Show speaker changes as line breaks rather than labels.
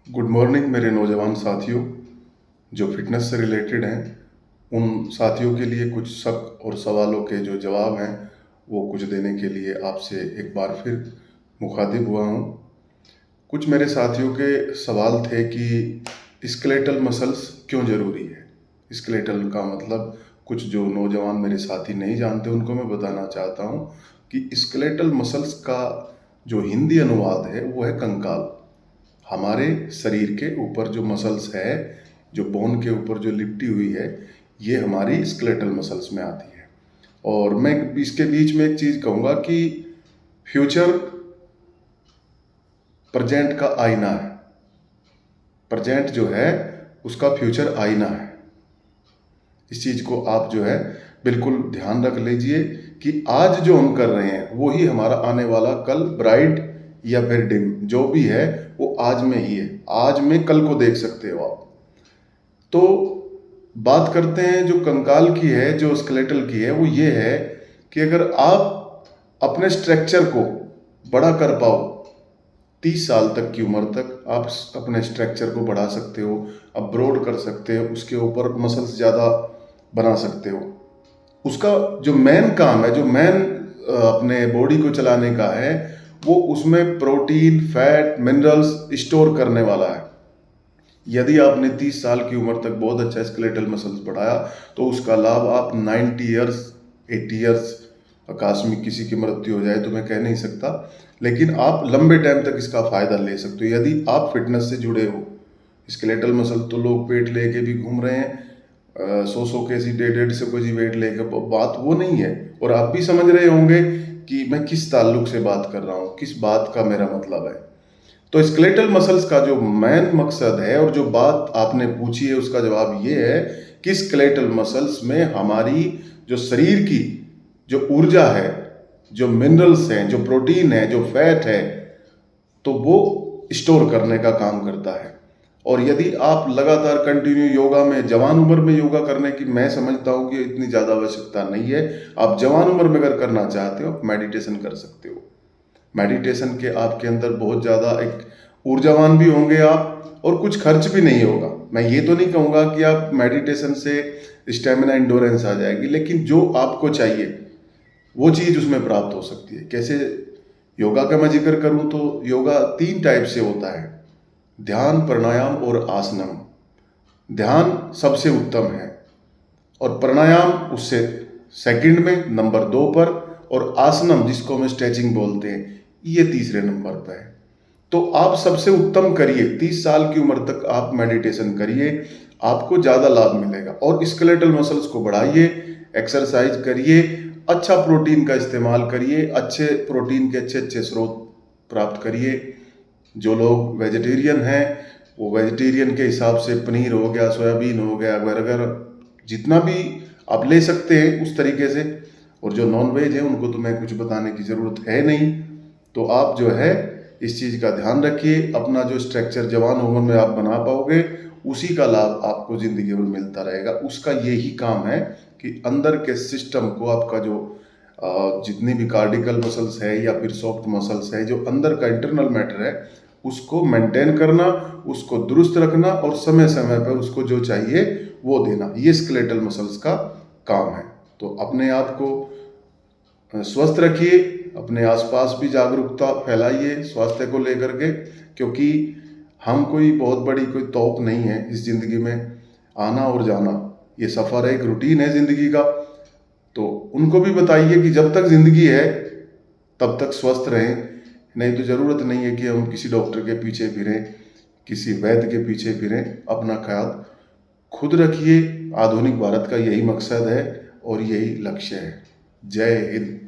Good morning मेरे नौजवान साथियों जो फिटनेस से रिलेटेड हैं। उन साथियों के लिए कुछ शक और सवालों के जो जवाब हैं वो कुछ देने के लिए आपसे एक बार फिर मुखातिब हुआ हूँ। कुछ मेरे साथियों के सवाल थे कि स्केलेटल मसल्स क्यों ज़रूरी है। स्केलेटल का मतलब कुछ जो नौजवान मेरे साथी नहीं जानते उनको मैं बताना चाहता हूँ कि स्केलेटल मसल्स का जो हिंदी अनुवाद है वो है कंकाल। हमारे शरीर के ऊपर जो मसल्स है, जो बोन के ऊपर जो लिपटी हुई है, ये हमारी स्केलेटल मसल्स में आती है। और मैं इसके बीच में एक चीज़ कहूँगा कि फ्यूचर प्रेजेंट का आईना है। प्रेजेंट जो है उसका फ्यूचर आईना है। इस चीज़ को आप जो है बिल्कुल ध्यान रख लीजिए कि आज जो हम कर रहे हैं वही हमारा आने वाला कल ब्राइट या फिर डिम जो भी है वो आज में ही है। आज में कल को देख सकते हो आप। तो बात करते हैं जो कंकाल की है, जो स्केलेटल की है, वो ये है कि अगर आप अपने स्ट्रक्चर को बड़ा कर पाओ, 30 साल तक की उम्र तक आप अपने स्ट्रक्चर को बढ़ा सकते हो, आप ब्रॉड कर सकते हो, उसके ऊपर मसल्स ज़्यादा बना सकते हो। उसका जो मेन काम है, जो मेन अपने बॉडी को चलाने का है, वो उसमें प्रोटीन, फैट, मिनरल्स स्टोर करने वाला है। यदि आपने 30 साल की उम्र तक बहुत अच्छा स्केलेटल मसल्स बढ़ाया तो उसका लाभ आप 90 ईयर्स, 80 ईयर्स, आकस्मिक किसी की मृत्यु हो जाए तो मैं कह नहीं सकता, लेकिन आप लंबे टाइम तक इसका फ़ायदा ले सकते हो यदि आप फिटनेस से जुड़े हो। स्केलेटल मसल तो लोग पेट लेके भी घूम रहे हैं, 100 केजी, 150 केजी वेट लेके, बात वो नहीं है। और आप भी समझ रहे होंगे कि मैं किस ताल्लुक से बात कर रहा हूँ, किस बात का मेरा मतलब है। तो स्केलेटल मसल्स का जो मेन मकसद है और जो बात आपने पूछी है उसका जवाब ये है कि स्केलेटल मसल्स में हमारी जो शरीर की जो ऊर्जा है, जो मिनरल्स हैं, जो प्रोटीन है, जो फैट है, तो वो स्टोर करने का काम करता है। और यदि आप लगातार कंटिन्यू योगा में, जवान उम्र में योगा करने की मैं समझता हूँ कि इतनी ज़्यादा आवश्यकता नहीं है। आप जवान उम्र में अगर करना चाहते हो आप मेडिटेशन कर सकते हो। मेडिटेशन के आपके अंदर बहुत ज़्यादा एक ऊर्जावान भी होंगे आप, और कुछ खर्च भी नहीं होगा। मैं ये तो नहीं कहूँगा कि आप मेडिटेशन से स्टेमिना, इंडोरेंस आ जाएगी, लेकिन जो आपको चाहिए वो चीज़ उसमें प्राप्त हो सकती है। कैसे? योगा का मैं जिक्र करूँ तो योगा 3 टाइप से होता है: ध्यान, प्राणायाम और आसनम। ध्यान सबसे उत्तम है और प्राणायाम उससे सेकंड में, नंबर 2 पर, और आसनम जिसको हम स्ट्रेचिंग बोलते हैं ये तीसरे नंबर पर है। तो आप सबसे उत्तम करिए, 30 साल की उम्र तक आप मेडिटेशन करिए, आपको ज़्यादा लाभ मिलेगा। और स्केलेटल मसल्स को बढ़ाइए, एक्सरसाइज करिए, अच्छा प्रोटीन का इस्तेमाल करिए, अच्छे प्रोटीन के अच्छे अच्छे स्रोत प्राप्त करिए। जो लोग वेजिटेरियन हैं वो वेजिटेरियन के हिसाब से पनीर हो गया, सोयाबीन हो गया, बर्गर, जितना भी आप ले सकते हैं उस तरीके से। और जो नॉन वेज है उनको तो मैं कुछ बताने की ज़रूरत है नहीं। तो आप जो है इस चीज़ का ध्यान रखिए, अपना जो स्ट्रक्चर जवान उम्र में आप बना पाओगे उसी का लाभ आपको ज़िंदगी भर मिलता रहेगा। उसका यही काम है कि अंदर के सिस्टम को, आपका जो जितनी भी कार्डिकल मसल्स है या फिर सॉफ्ट मसल्स है, जो अंदर का इंटरनल मैटर है, उसको मेंटेन करना, उसको दुरुस्त रखना और समय समय पर उसको जो चाहिए वो देना, ये स्केलेटल मसल्स का काम है। तो अपने आप को स्वस्थ रखिए, अपने आसपास भी जागरूकता फैलाइए स्वास्थ्य को लेकर के, क्योंकि हम कोई बहुत बड़ी कोई तोप नहीं है इस ज़िंदगी में। आना और जाना, ये सफ़र है, एक रूटीन है ज़िंदगी का। तो उनको भी बताइए कि जब तक ज़िंदगी है तब तक स्वस्थ रहें। नहीं तो ज़रूरत नहीं है कि हम किसी डॉक्टर के पीछे फिरें, किसी वैद्य के पीछे फिरें। अपना ख्याल खुद रखिए। आधुनिक भारत का यही मकसद है और यही लक्ष्य है। जय हिंद।